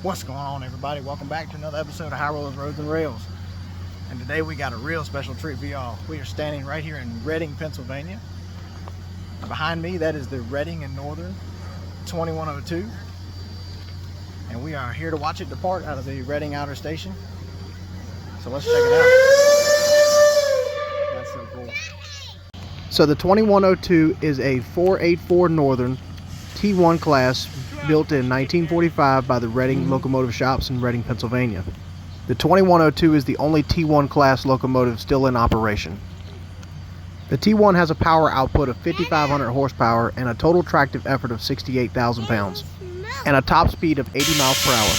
What's going on, everybody? Welcome back to another episode of High Rollers, Roads and Rails. And today we got a real special treat for y'all. We are standing right here in Reading, Pennsylvania. Behind me, that is the Reading and Northern 2102. And we are here to watch it depart out of the Reading Outer Station. So let's check it out. That's so cool. So the 2102 is a 484 Northern T1 class built in 1945 by the Reading Locomotive Shops in Reading, Pennsylvania. The 2102 is the only T1 class locomotive still in operation. The T1 has a power output of 5,500 horsepower and a total tractive effort of 68,000 pounds, and a top speed of 80 miles per hour.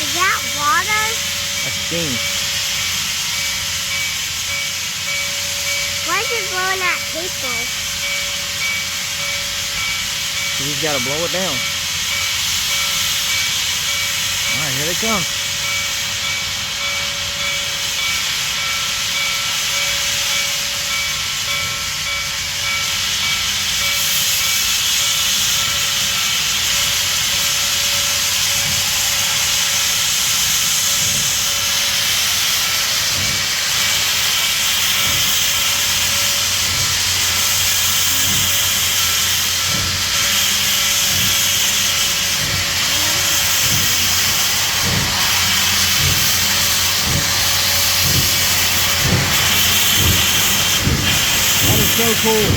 Is that water? That's steam. Why is it blowing at people? So you've got to blow it down. Alright, here they come. So cool.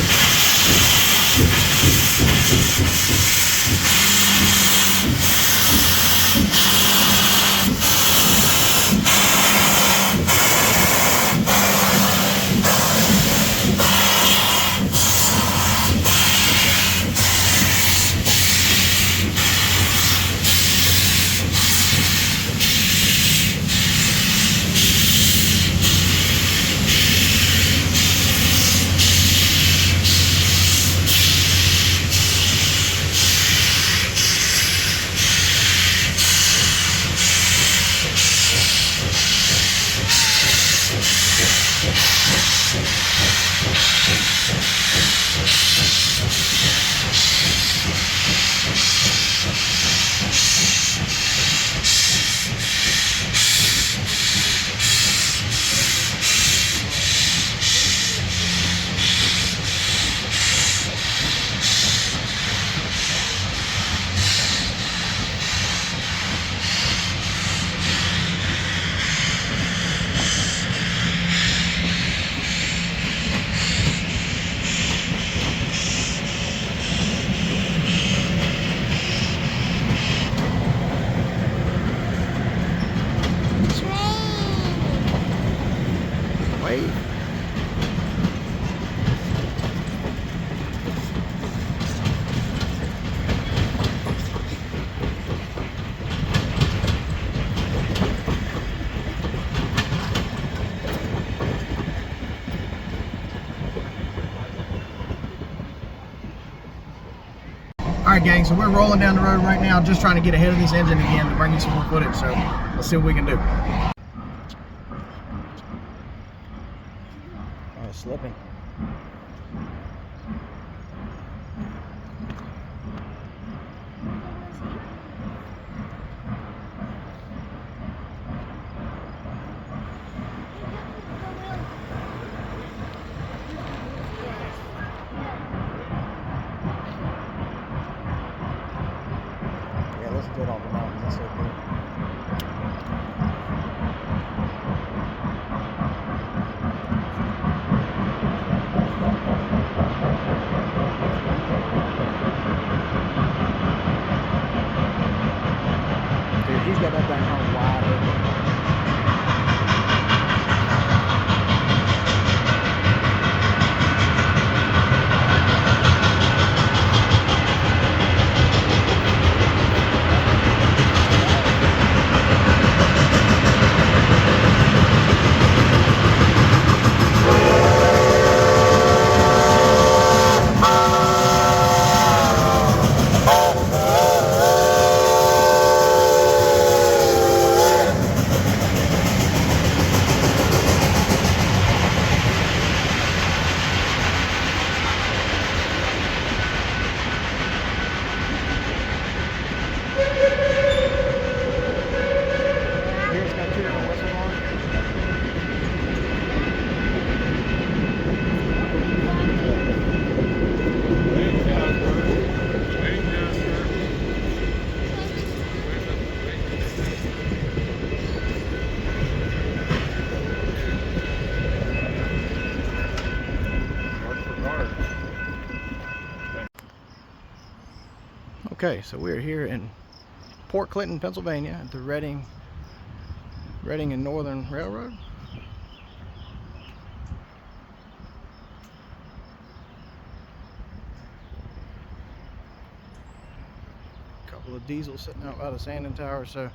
Wait. Alright gang, so we're rolling down the road right now, just trying to get ahead of this engine again to bring you some more footage, so let's see what we can do. Oh, it's slipping. Yeah, let's do it off the mountains. That's so cool. Dude, he's got that thing hung wide open. Okay, so we're here in Port Clinton, Pennsylvania at the Reading and Northern Railroad. A couple of diesels sitting out by the sanding tower, so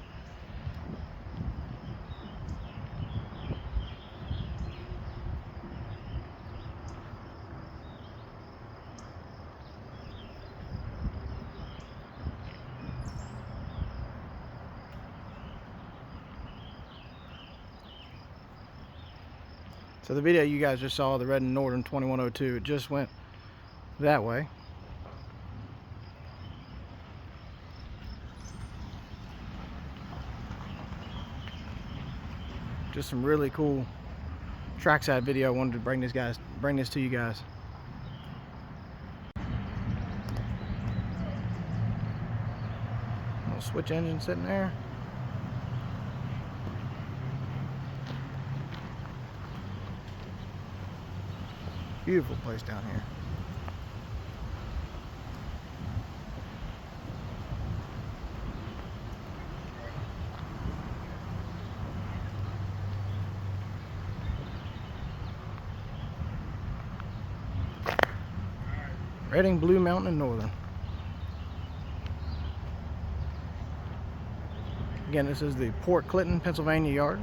the video you guys just saw, the Reading Northern 2102, it just went that way. Just some really cool trackside video. I wanted to bring this to you guys. Little switch engine sitting there. Beautiful place down here. Reading, Blue Mountain, and Northern. Again, this is the Port Clinton, Pennsylvania yard.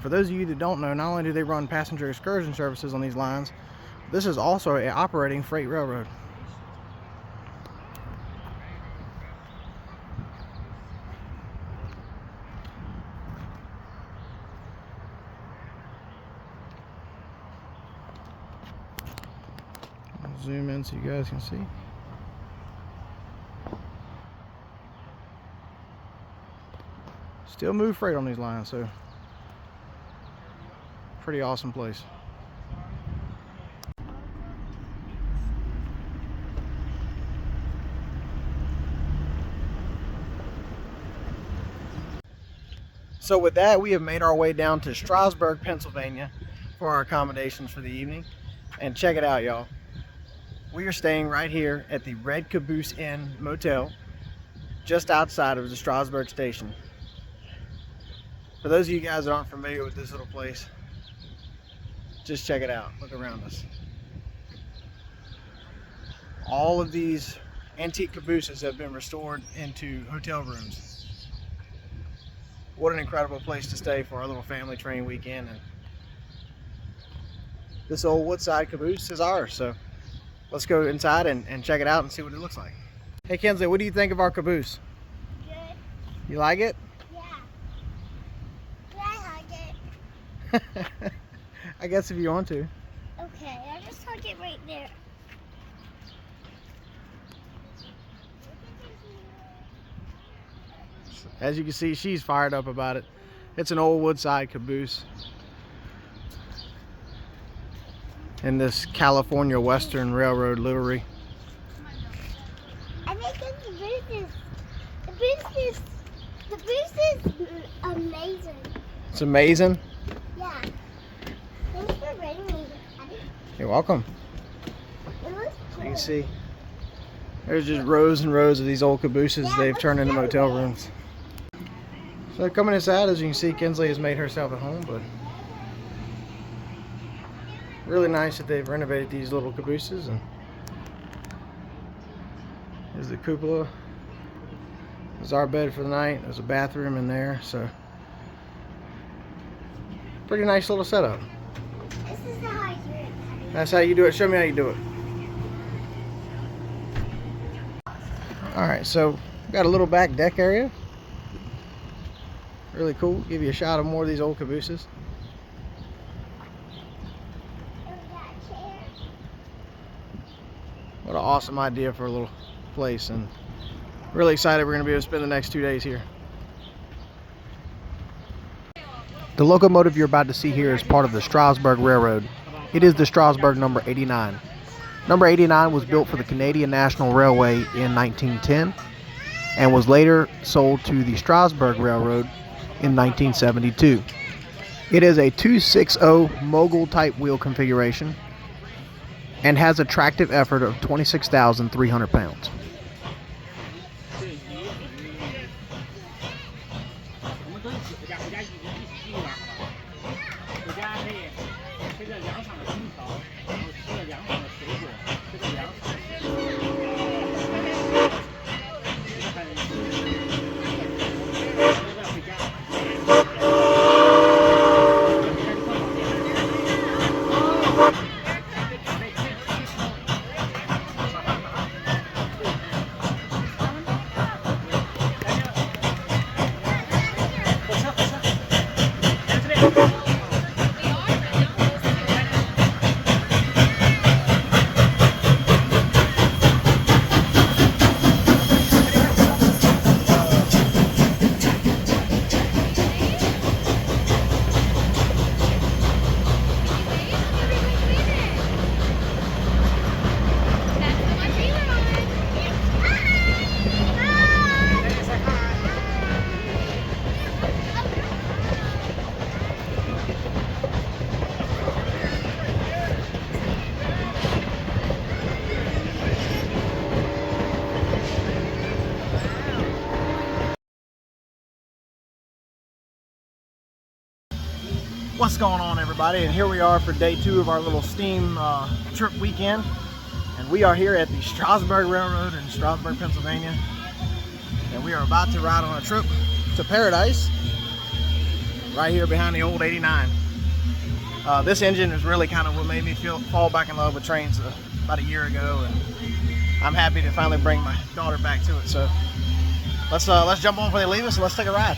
For those of you that don't know, not only do they run passenger excursion services on these lines, this is also an operating freight railroad. I'll zoom in so you guys can see. Still move freight on these lines, so pretty awesome place. So with that, we have made our way down to Strasburg, Pennsylvania for our accommodations for the evening. And check it out, y'all. We are staying right here at the Red Caboose Inn Motel, just outside of the Strasburg station. For those of you guys that aren't familiar with this little place, just check it out. Look around us. All of these antique cabooses have been restored into hotel rooms. What an incredible place to stay for our little family train weekend. And this old woodside caboose is ours, so let's go inside and check it out and see what it looks like. Hey Kinsley, what do you think of our caboose? Good. You like it? Yeah. I like it. I guess if you want to. Okay, I'll just hug it right there. As you can see, she's fired up about it. It's an old woodside caboose in this California Western Railroad livery. I think the booth is amazing. It's amazing. Yeah. Thanks for bringing me. You're welcome. It looks So cool. you can see there's just rows and rows of these old cabooses they've turned into motel rooms. So coming inside, as you can see, Kinsley has made herself at home, but really nice that they've renovated these little cabooses. And here's the cupola. There's our bed for the night. There's a bathroom in there, so pretty nice little setup. This is how I do it. That's how you do it. Show me how you do it. Alright, so we've got a little back deck area. Really cool. Give you a shot of more of these old cabooses. What an awesome idea for a little place, and really excited we're going to be able to spend the next 2 days here. The locomotive you're about to see here is part of the Strasburg Railroad. It is the Strasburg number 89. Number 89 was built for the Canadian National Railway in 1910. and was later sold to the Strasburg Railroad in 1972. It is a 260 mogul type wheel configuration and has a tractive effort of 26,300 pounds. What's going on, everybody? And here we are for day 2 of our little steam trip weekend, and we are here at the Strasburg Railroad in Strasburg, Pennsylvania, and we are about to ride on a trip to paradise right here behind the old 89. This engine is really kind of what made me fall back in love with trains about a year ago, and I'm happy to finally bring my daughter back to it. So let's jump on before they leave us and let's take a ride.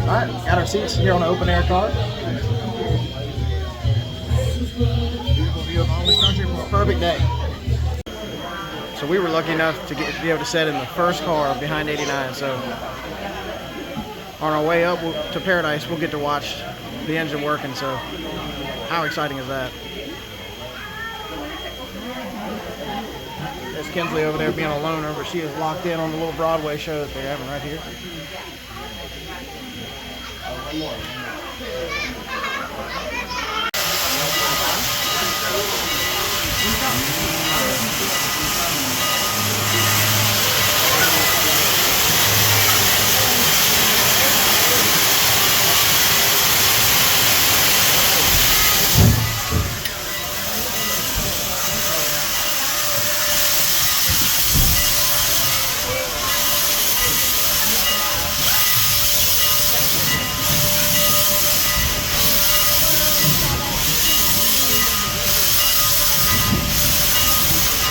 Alright, got our seats here on the open air car. Beautiful view of all this country for a perfect day. So we were lucky enough to be able to sit in the first car behind 89. So on our way up to paradise, we'll get to watch the engine working. So how exciting is that? There's Kinsley over there being a loner, but she is locked in on the little Broadway show that they're having right here. One more.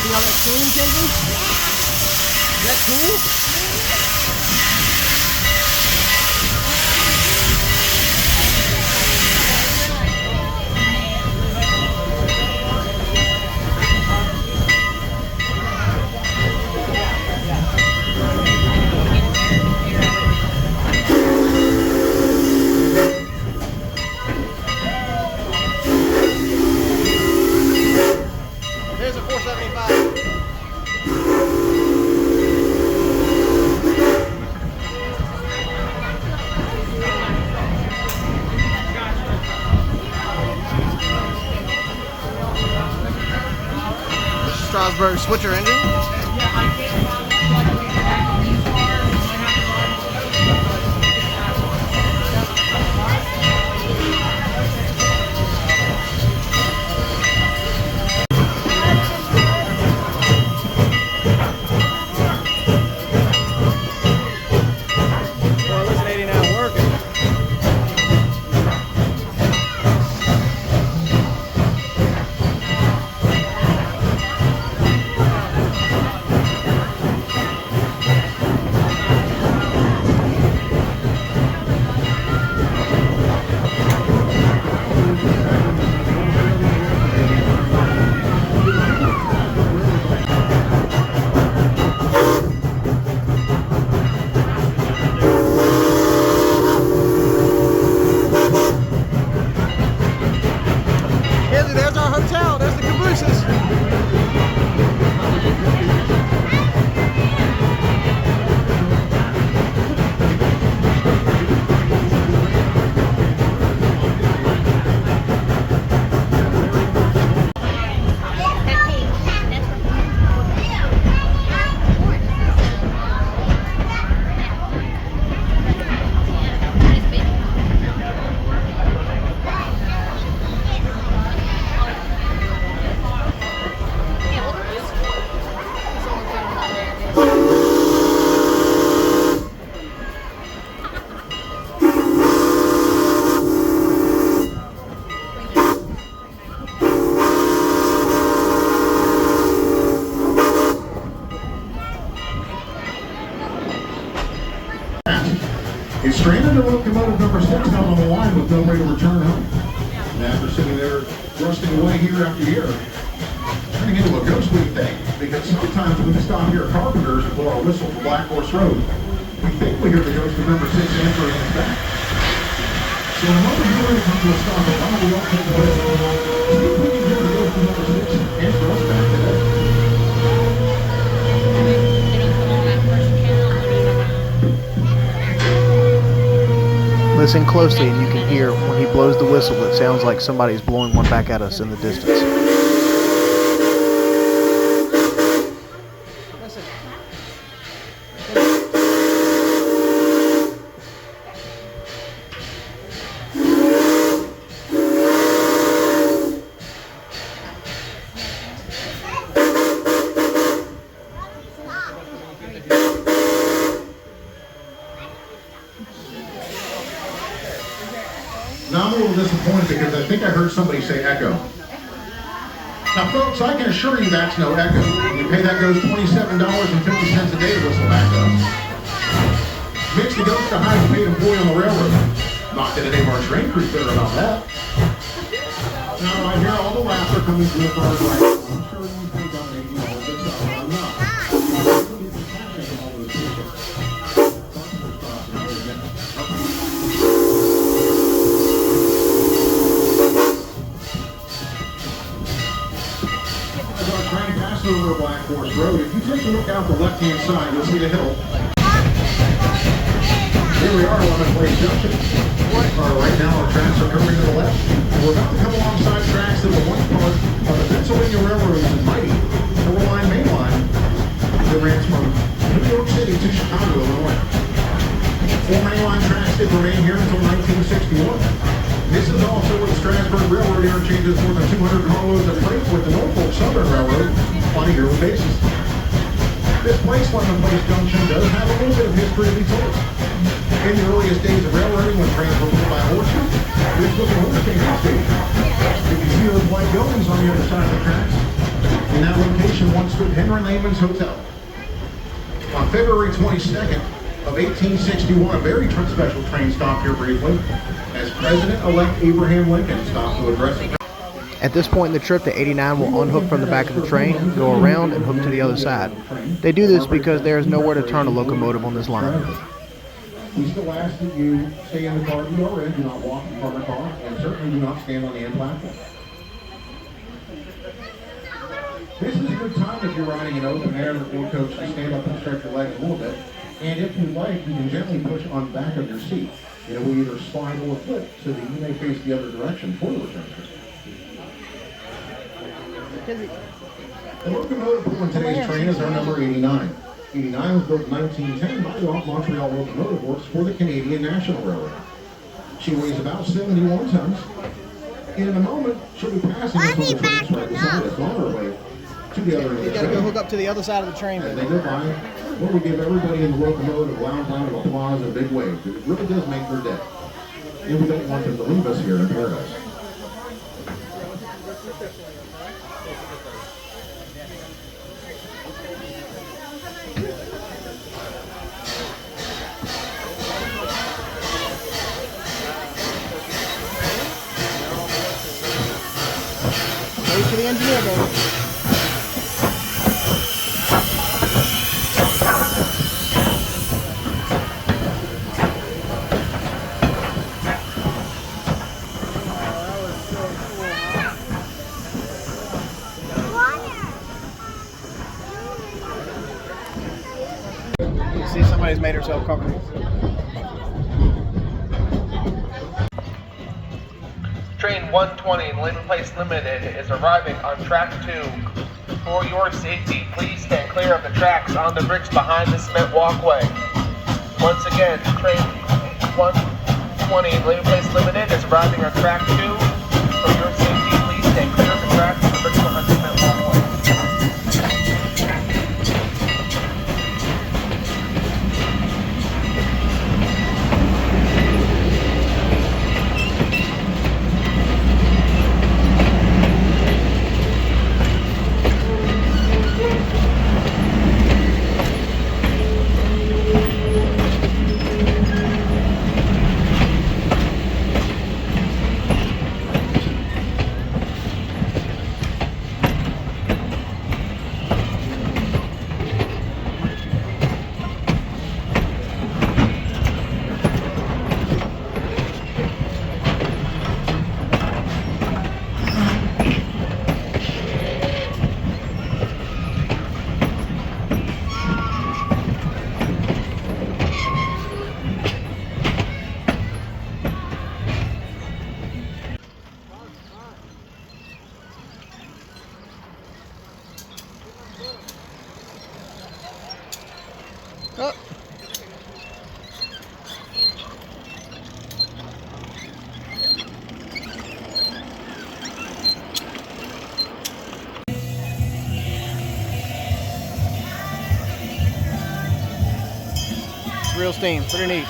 See how that's clean, Kinsley? Is that cool? There's a 475. Strasburg switcher engine. with no way to return home. And after sitting there rusting away year after year, turning into a ghost, what do you think? Because sometimes when we stop here at Carpenter's and blow our whistle for Black Horse Road, we think we hear the ghost of number 6 answering us back. So in a moment, you're ready to come to a stop. Why don't we all take a listen? See if we can hear the ghost of number 6 answer us back today. Listen closely and you can hear when he blows the whistle, it sounds like somebody's blowing one back at us in the distance. Now I'm a little disappointed because I think I heard somebody say echo. Now folks, I can assure you that's no echo. You pay that goes $27.50 a day to whistle back to us. Makes the ghost the highest paid employee on the railroad. Not that any of our train crews bitter about that. Now I hear all the laughter coming through the cars like, I'm sure you pay donating all of this stuff. I'm not. Over Black Horse Road. If you take a look out the left-hand side, you'll see the hill. Here we are, 11 Place Junction. Right now, our tracks are curving to the left. We're about to come alongside tracks that were once part of the Pennsylvania Railroad's mighty four-line main line that ran from New York City to Chicago, Illinois. 4 mainline tracks did remain here until 1961. This is also where the Strasburg Railroad interchanges more than 200 carloads of freight with the Norfolk Southern Railroad on a yearly basis. This place, 11 Place Junction, does have a little bit of history to be told. In the earliest days of railroading, when trains were pulled by horses, this was a horse changing station. You can see those white buildings on the other side of the tracks. In that location once stood Henry Lehman's Hotel. On February 22nd of 1861, a very special train stopped here briefly as President-elect Abraham Lincoln stopped to address it. At this point in the trip, the 89 will unhook from the back of the train, go around, and hook to the other side. They do this because there is nowhere to turn a locomotive on this line. We still ask that you stay in the car you are in, do not walk in front of the car, and certainly do not stand on the end platform. This is a good time if you're riding an open air or coach to stand up and stretch your legs a little bit. And if you like, you can gently push on the back of your seat. It will either slide or flip so that you may face the other direction for the return trip. The locomotive pulling today's train is our number 89. 89 was built in 1910 by the Montreal Locomotive Works for the Canadian National Railroad. She weighs about 71 tons. And in a moment, she'll be passing us on the tracks right beside us on her way to the other end of the train. You gotta go hook up to the other side of the train. As they go by, well, we give everybody in the locomotive a loud round of applause and a big wave. It really does make their day. And we don't want them to leave us here in paradise. Wait for the engineer, baby. You see somebody's made herself comfortable. Train 120, Lynn Place Limited, is arriving on track 2. For your safety, please stand clear of the tracks on the bricks behind the cement walkway. Once again, train 120, Lynn Place Limited, is arriving on track 2. For your safety, please stand clear of the tracks on the bricks behind the cement walkway. real steam. Pretty neat.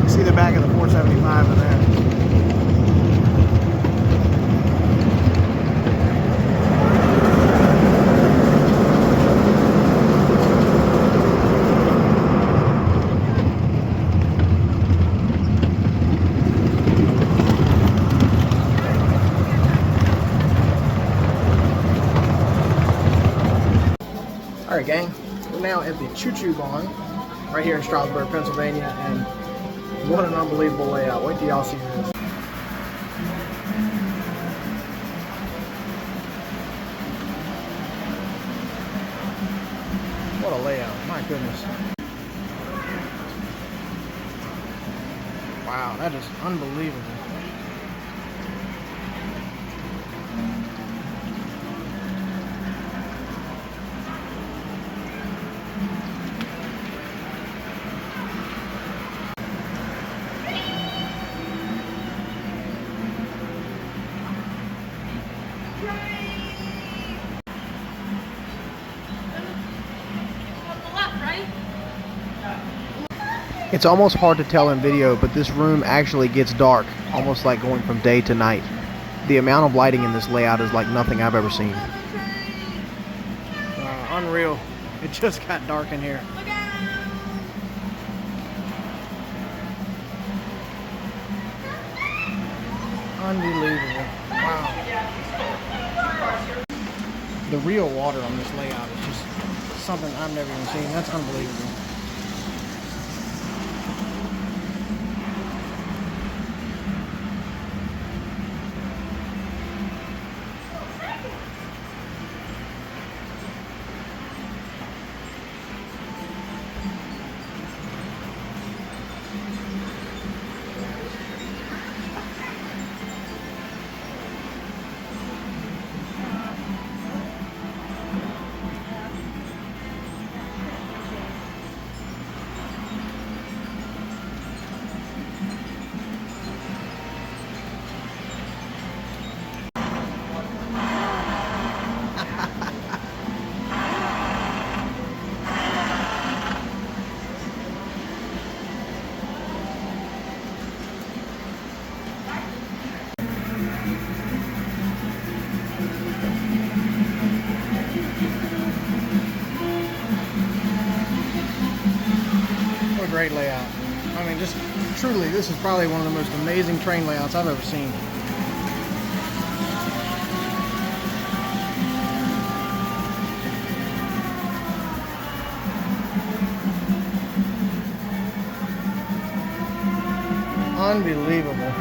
See the back of the 475 in there. Alright gang, we're now at the Choo Choo Barn right here in Strasburg, Pennsylvania, and what an unbelievable layout. Wait till y'all see this. What a layout, my goodness. Wow, that is unbelievable. It's almost hard to tell in video, but this room actually gets dark, almost like going from day to night. The amount of lighting in this layout is like nothing I've ever seen. Unreal. It just got dark in here. Unbelievable. Wow. The real water on this layout is just something I've never even seen. That's unbelievable. Great layout. I mean, just truly, this is probably one of the most amazing train layouts I've ever seen. Unbelievable.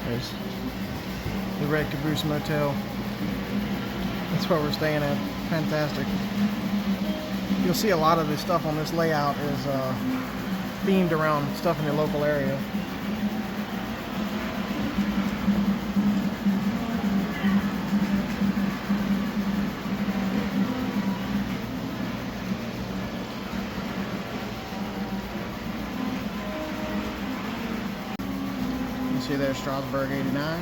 There's the Red Caboose Motel. That's where we're staying at. Fantastic. You'll see a lot of the stuff on this layout is themed around stuff in the local area. See there, Strasburg 89.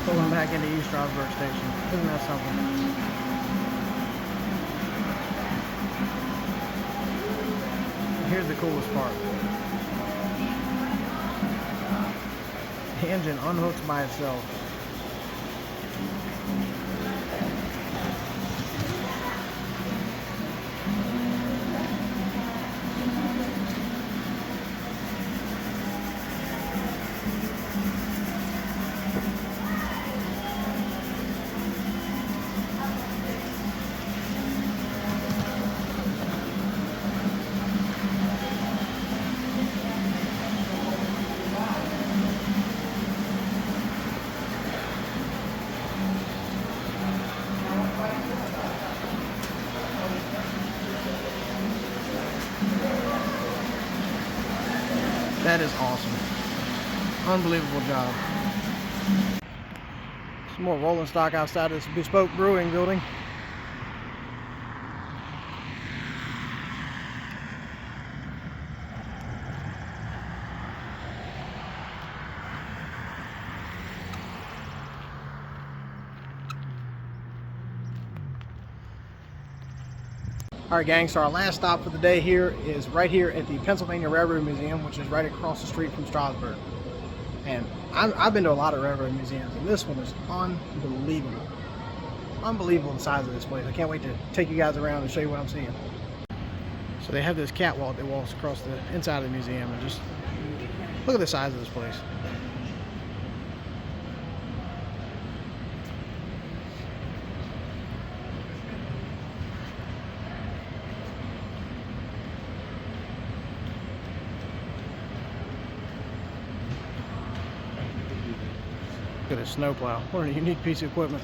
Pulling back into East Strasburg Station. Isn't that something? Here's the coolest part. The engine unhooks by itself. That is awesome. Unbelievable job. Some more rolling stock outside this bespoke brewing building. Alright gang, so our last stop for the day here is right here at the Pennsylvania Railroad Museum, which is right across the street from Strasburg. And I've been to a lot of railroad museums, and this one is unbelievable. Unbelievable the size of this place. I can't wait to take you guys around and show you what I'm seeing. So they have this catwalk that walks across the inside of the museum, and just look at the size of this place. Look at a snowplow. What a unique piece of equipment.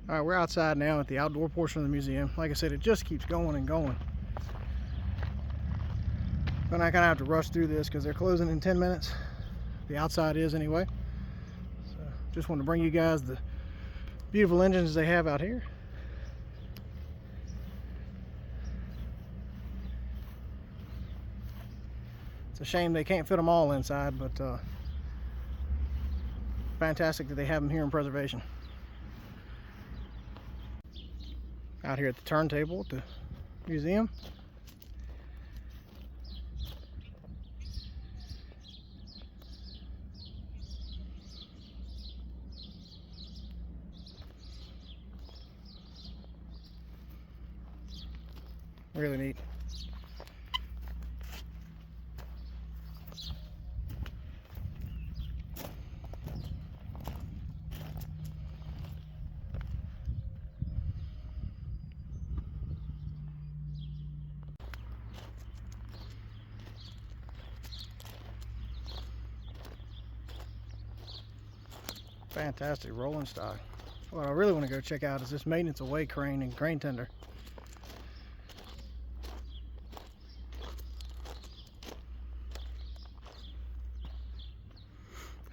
Alright, we're outside now at the outdoor portion of the museum. Like I said, it just keeps going and going. But I kind of have to rush through this because they're closing in 10 minutes. The outside is anyway. So just wanted to bring you guys the beautiful engines they have out here. It's a shame they can't fit them all inside, but fantastic that they have them here in preservation. Out here at the turntable at the museum. Really neat. Fantastic rolling stock. What I really want to go check out is this maintenance away crane and crane tender.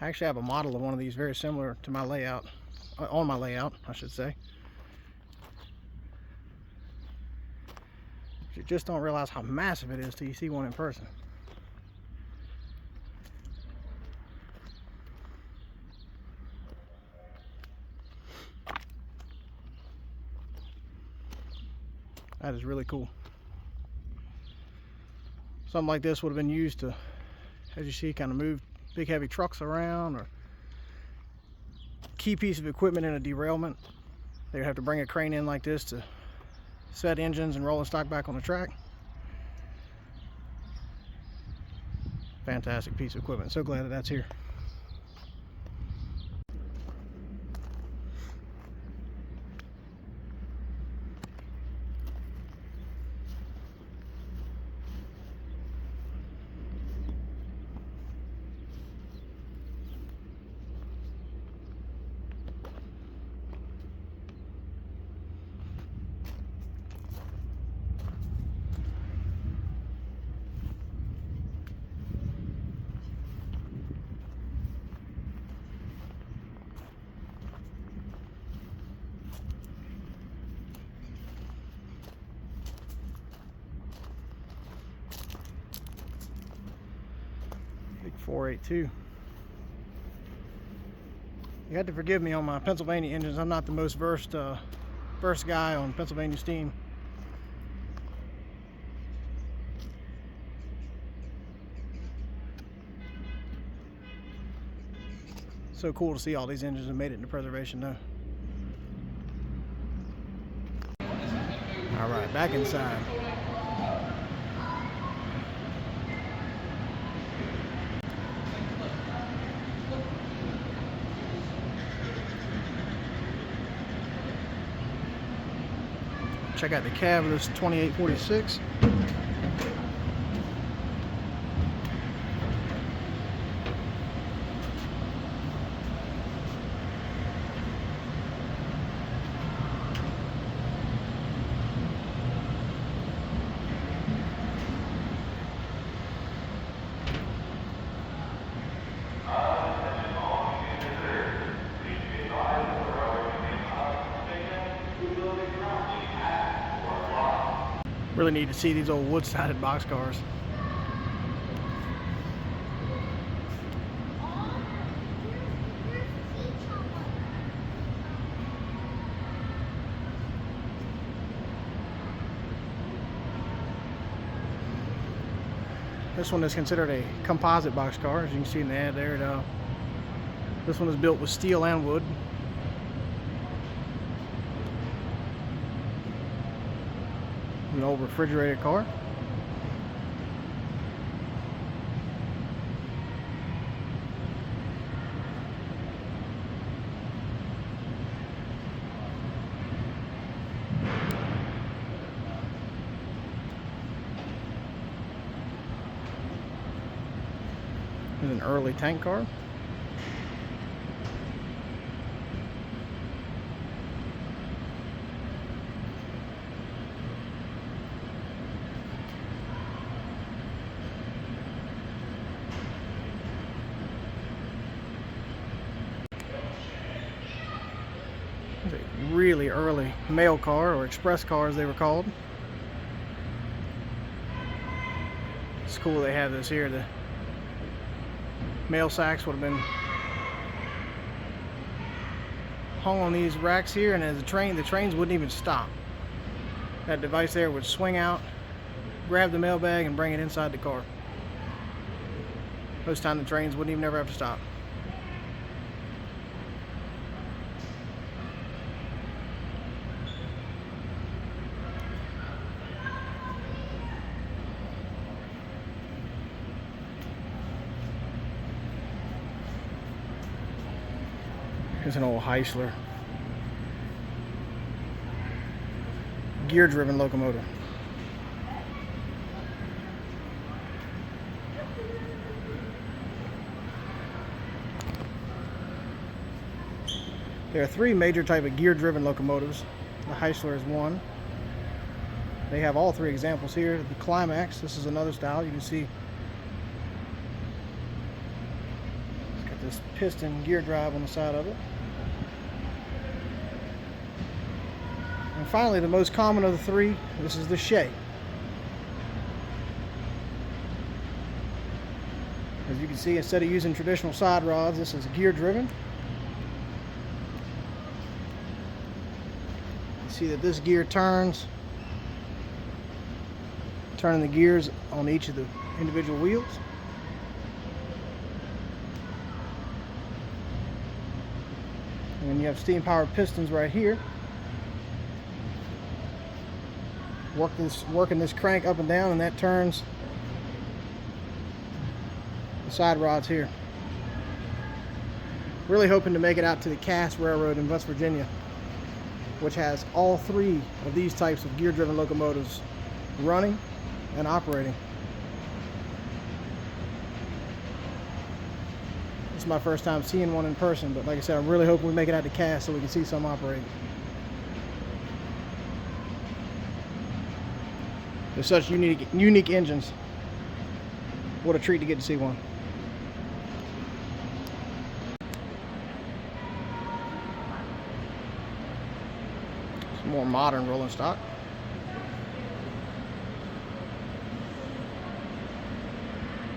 I actually have a model of one of these very similar to my layout, on my layout, I should say. You just don't realize how massive it is till you see one in person. That is really cool. Something like this would have been used to, as you see, kind of move big heavy trucks around, or key piece of equipment in a derailment. They would have to bring a crane in like this to set engines and rolling stock back on the track. Fantastic piece of equipment. So glad that that's here. 482. You have to forgive me on my Pennsylvania engines. I'm not the most versed guy on Pennsylvania steam. So cool to see all these engines have made it into preservation though. All right, back inside. Check out the cab of this 2846. Really need to see these old wood-sided boxcars. This one is considered a composite boxcar, as you can see in the ad there. This one is built with steel and wood. An old refrigerated car. There's an early tank car. Really early mail car, or express car as they were called. It's cool they have this here. The mail sacks would have been hung on these racks here, and as the trains wouldn't even stop. That device there would swing out, grab the mail bag, and bring it inside the car. Most time the trains wouldn't even ever have to stop. Here's an old Heisler gear-driven locomotive. There are three major type of gear-driven locomotives. The Heisler is one. They have all three examples here. The Climax, this is another style. You can see it's got this piston gear drive on the side of it. And finally, the most common of the three, this is the Shay. As you can see, instead of using traditional side rods, this is gear driven. You see that this gear turns, turning the gears on each of the individual wheels. And then you have steam powered pistons right here. Working this crank up and down, and that turns the side rods here. Really hoping to make it out to the Cass Railroad in West Virginia, which has all three of these types of gear-driven locomotives running and operating. It's my first time seeing one in person, but like I said, I'm really hoping we make it out to Cass so we can see some operating. They're such unique engines. What a treat to get to see one. Some more modern rolling stock.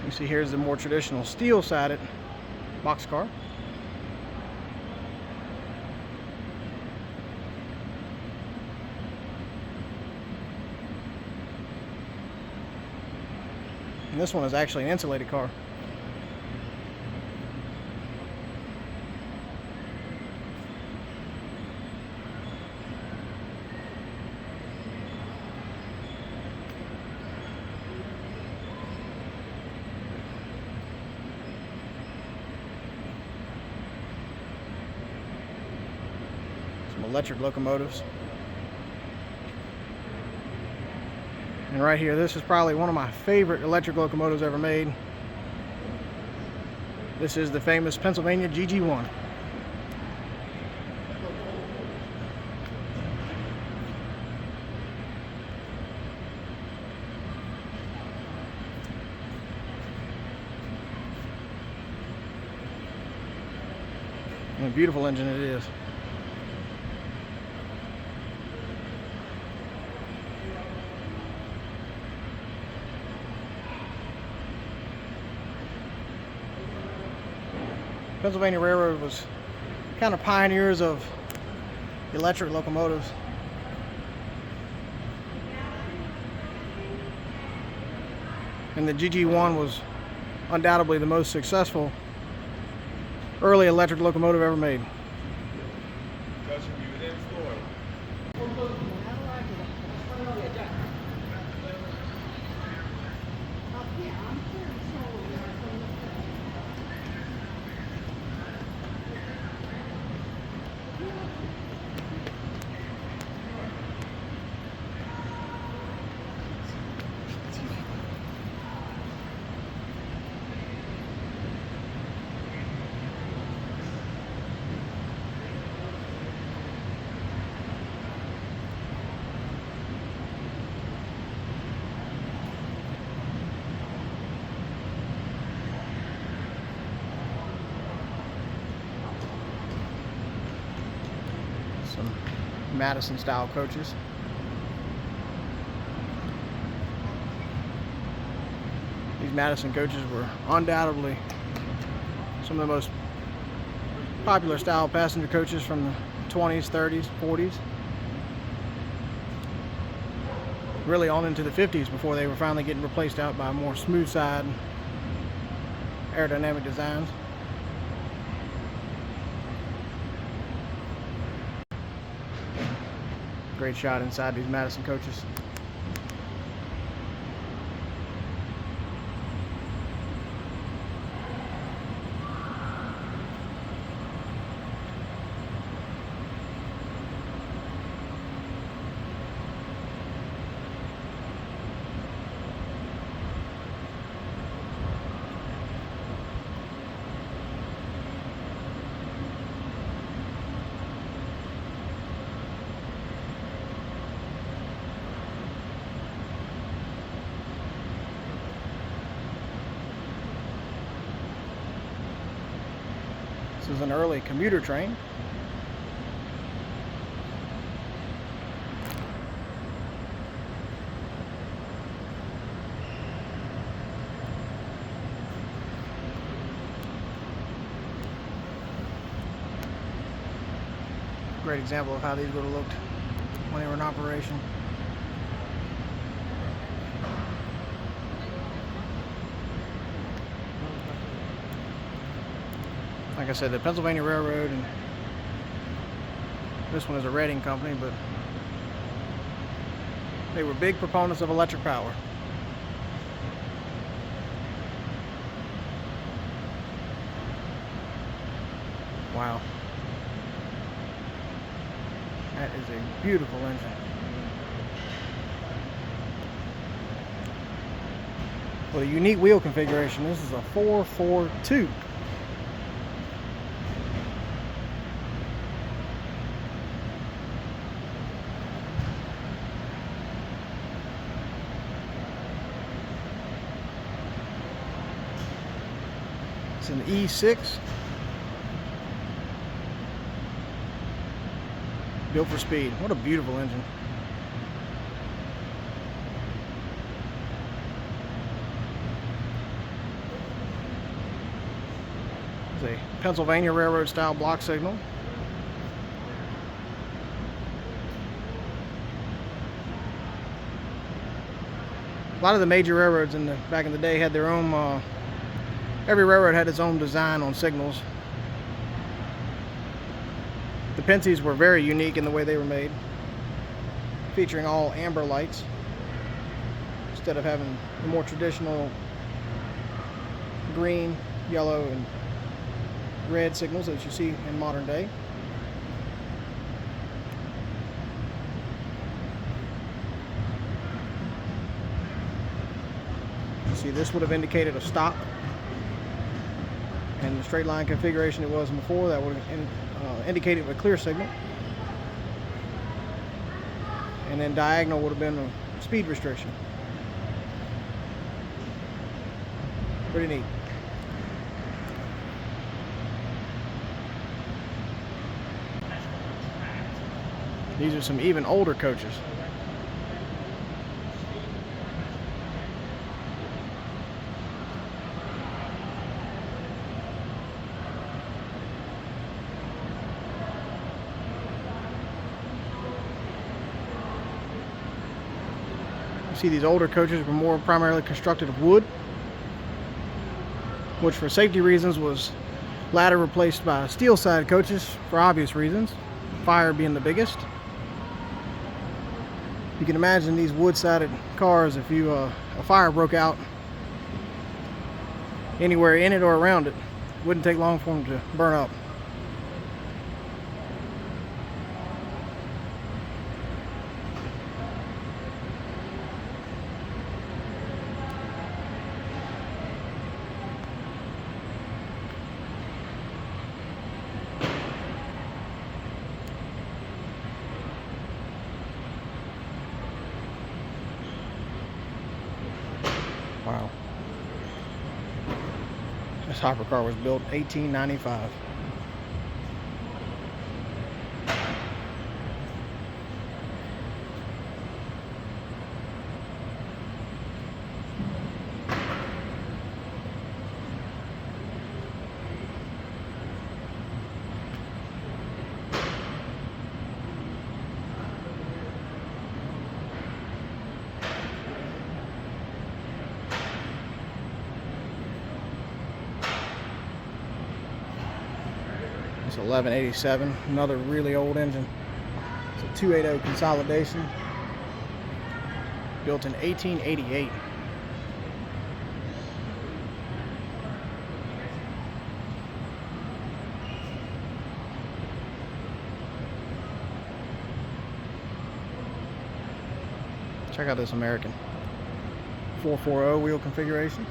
You see here's the more traditional steel-sided boxcar. And this one is actually an insulated car. Some electric locomotives. And right here, this is probably one of my favorite electric locomotives ever made. This is the famous Pennsylvania GG1. And a beautiful engine it is. Pennsylvania Railroad was kind of pioneers of electric locomotives. And the GG1 was undoubtedly the most successful early electric locomotive ever made. Some Madison style coaches. These Madison coaches were undoubtedly some of the most popular style passenger coaches from the 20s, 30s, 40s. Really on into the 50s before they were finally getting replaced out by more smooth side aerodynamic designs. Great shot inside these Madison coaches. This is an early commuter train. Great example of how these would have looked when they were in operation. Like I said, the Pennsylvania Railroad, and this one is a Reading company, but they were big proponents of electric power. Wow. That is a beautiful engine. With a unique wheel configuration, this is a 442. It's an E6. Built for speed. What a beautiful engine. a Pennsylvania Railroad style block signal. A lot of the major railroads back in the day had their own, every railroad had its own design on signals. The Penceys were very unique in the way they were made, featuring all amber lights instead of having the more traditional green, yellow, and red signals that you see in modern day. See, this would have indicated a stop, and the straight line configuration it was before, that would have indicated a clear signal, and then diagonal would have been a speed restriction. Pretty neat. These are some even older coaches. You see, these older coaches were more primarily constructed of wood, which for safety reasons was later replaced by steel sided coaches for obvious reasons, fire being the biggest. You can imagine these wood-sided cars, if a fire broke out anywhere in it or around it, wouldn't take long for them to burn up. Wow. This hypercar was built 1895. It's 1187, another really old engine. It's a 280 consolidation, built in 1888. Check out this American 440 wheel configuration.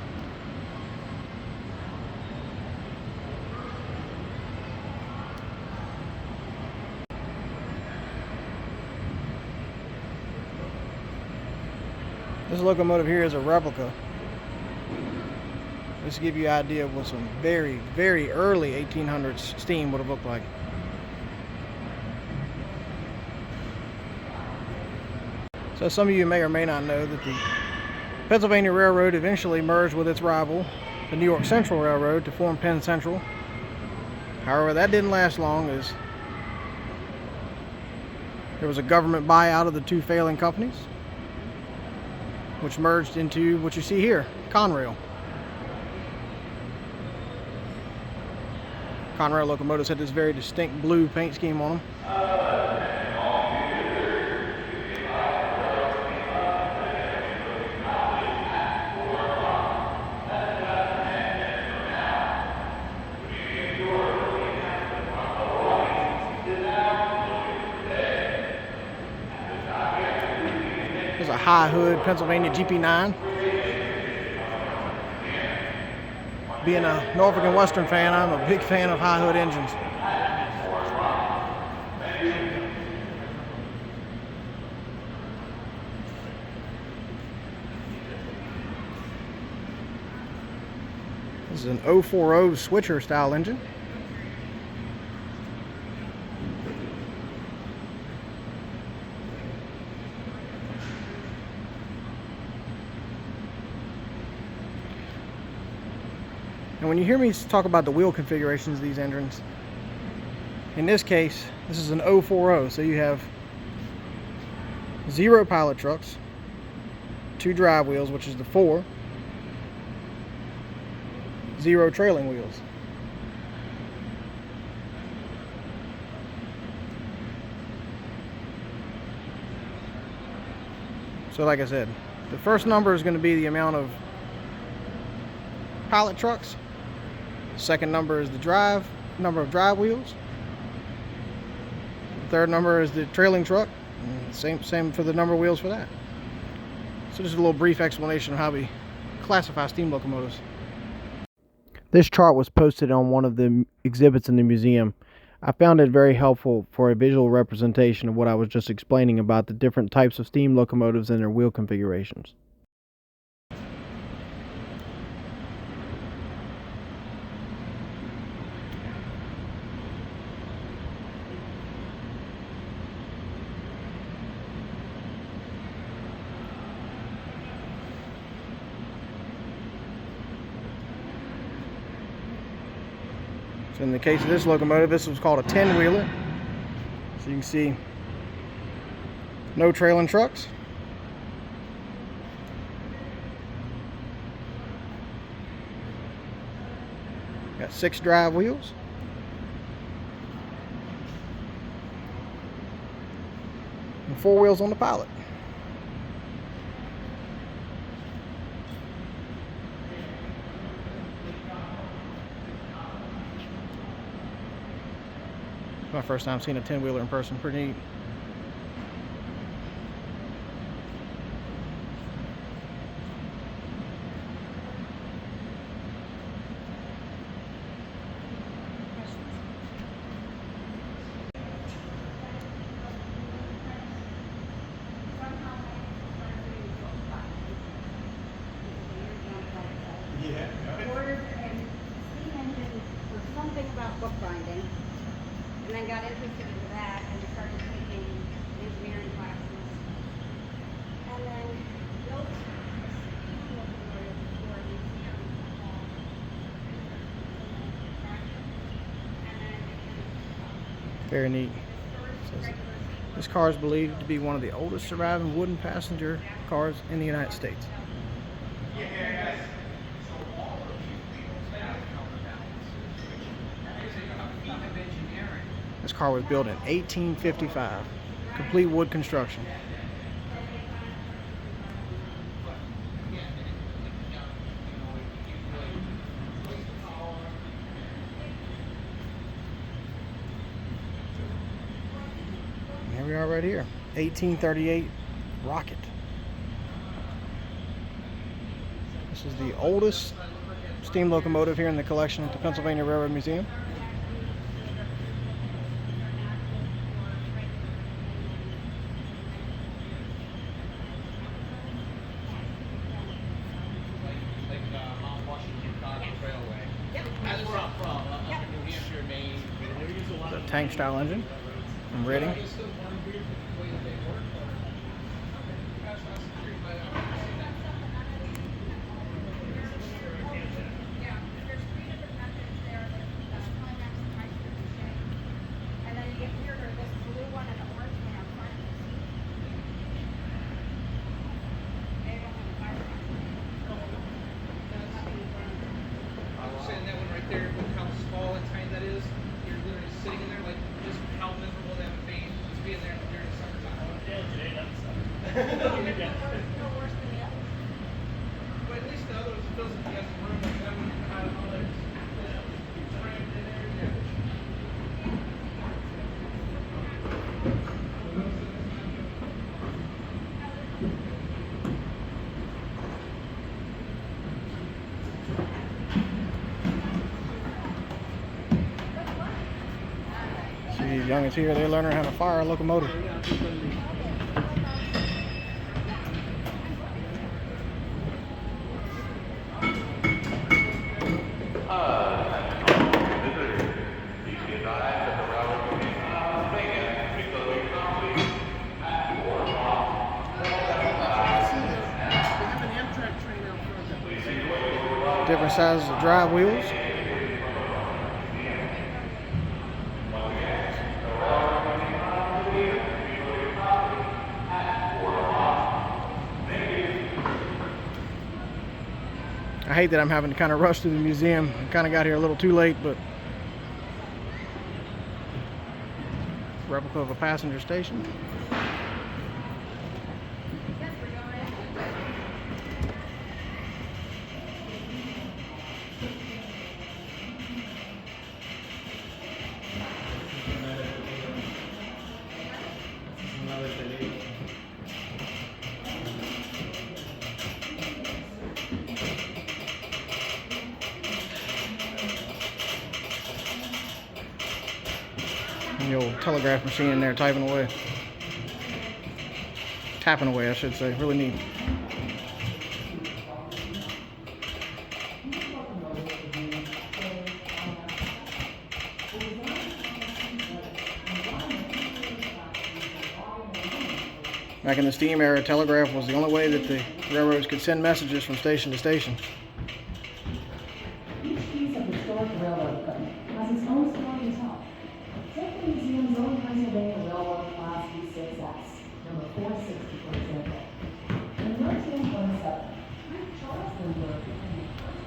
This locomotive here is a replica. Just to give you an idea of what some very, very early 1800s steam would have looked like. So some of you may or may not know that the Pennsylvania Railroad eventually merged with its rival, the New York Central Railroad, to form Penn Central. However, that didn't last long, as there was a government buyout of the two failing companies, which merged into what you see here, Conrail. Conrail locomotives had this very distinct blue paint scheme on them. There's a high hood Pennsylvania GP9. Being a Norfolk and Western fan, I'm a big fan of high hood engines. This is an 040 switcher style engine. And when you hear me talk about the wheel configurations of these engines, in this case, this is an 040, so you have 0 pilot trucks, 2 drive wheels, which is the 4, 0 trailing wheels. So like I said, the first number is going to be the amount of pilot trucks. The second number is the number of drive wheels. The third number is the trailing truck. And same for the number of wheels for that. So just a little brief explanation of how we classify steam locomotives. This chart was posted on one of the exhibits in the museum. I found it very helpful for a visual representation of what I was just explaining about the different types of steam locomotives and their wheel configurations. So in the case of this locomotive, this was called a 10-wheeler. So you can see no trailing trucks. Got 6 drive wheels. And 4 wheels on the pilot. My first time seeing a 10-wheeler in person. Pretty neat. Ordered a steam engine for something about bookbinding, and then got interested in that and started taking engineering classes. And then built a steam locomotive for a museum. And then Very neat. This car is believed to be one of the oldest surviving wooden passenger cars in the United States. This car was built in 1855, complete wood construction. And here we are right here, 1838 Rocket. This is the oldest steam locomotive here in the collection at the Pennsylvania Railroad Museum. The tank style engine from Reading. Saying that one right there, look how small and tiny that is. You're literally sitting in there, like, just how miserable that would be to be in there during the summertime. Yeah, today that sucks. No worse than the others. But at least the others, it feels like you have some room like that when you're out of all that. Crammed in there, yeah. See these youngins here, they're learning how to fire a locomotive. We have an Amtrak train out front. Different sizes of drive wheels. I hate that I'm having to kind of rush through the museum. I kind of got here a little too late, but replica of a passenger station. The old telegraph machine in there typing away. Tapping away, I should say. Really neat. Back in the steam era, telegraph was the only way that the railroads could send messages from station to station. Each piece of historic railroad equipment has its own story to tell. Take the museum's own Pennsylvania Railroad Class B6S, number 460, for example. In 1927, Charles Lindbergh became the first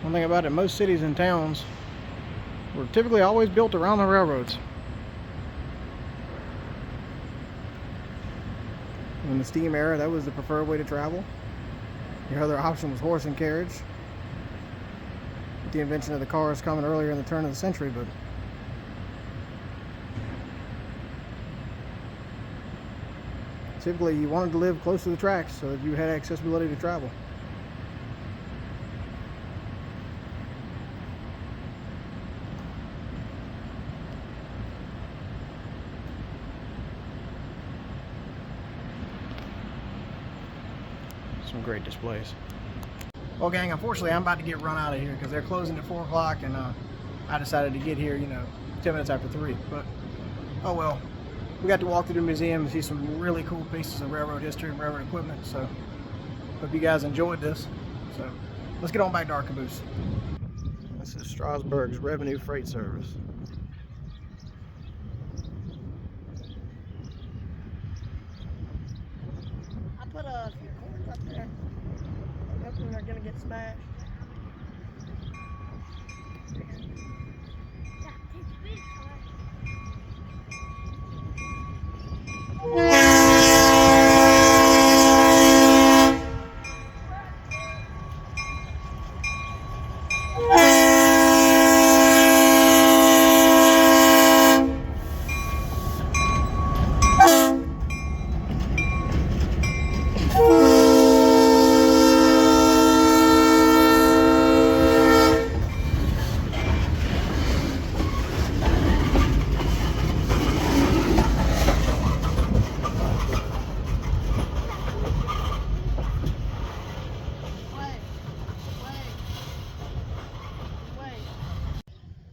One thing about it, most cities and towns were typically always built around the railroads. In the steam era, that was the preferred way to travel. Your other option was horse and carriage. With the invention of the cars coming earlier in the turn of the century, but typically you wanted to live close to the tracks so that you had accessibility to travel. Some great displays. Well, gang, unfortunately I'm about to get run out of here because they're closing at 4 o'clock, and I decided to get here, 10 minutes after 3. But oh well, we got to walk through the museum and see some really cool pieces of railroad history and railroad equipment. So hope you guys enjoyed this. So let's get on back to our caboose. This is Strasburg's Revenue Freight Service. I put a few cords up there. I'm hoping they're gonna get smashed.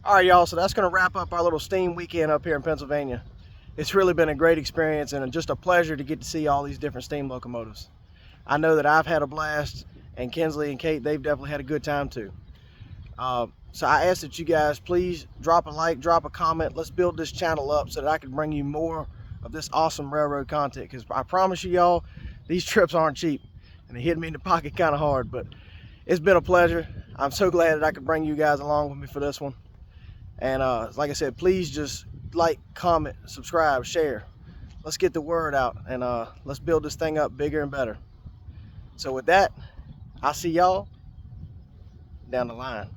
All right, y'all, so that's going to wrap up our little steam weekend up here in Pennsylvania. It's really been a great experience and just a pleasure to get to see all these different steam locomotives. I know that I've had a blast, and Kinsley and Kate, they've definitely had a good time too. So I ask that you guys please drop a like, drop a comment. Let's build this channel up so that I can bring you more of this awesome railroad content, because I promise you, y'all, these trips aren't cheap and they hit me in the pocket kind of hard, but it's been a pleasure. I'm so glad that I could bring you guys along with me for this one. And like I said, please just like, comment, subscribe, share. Let's get the word out, and let's build this thing up bigger and better. So with that, I'll see y'all down the line.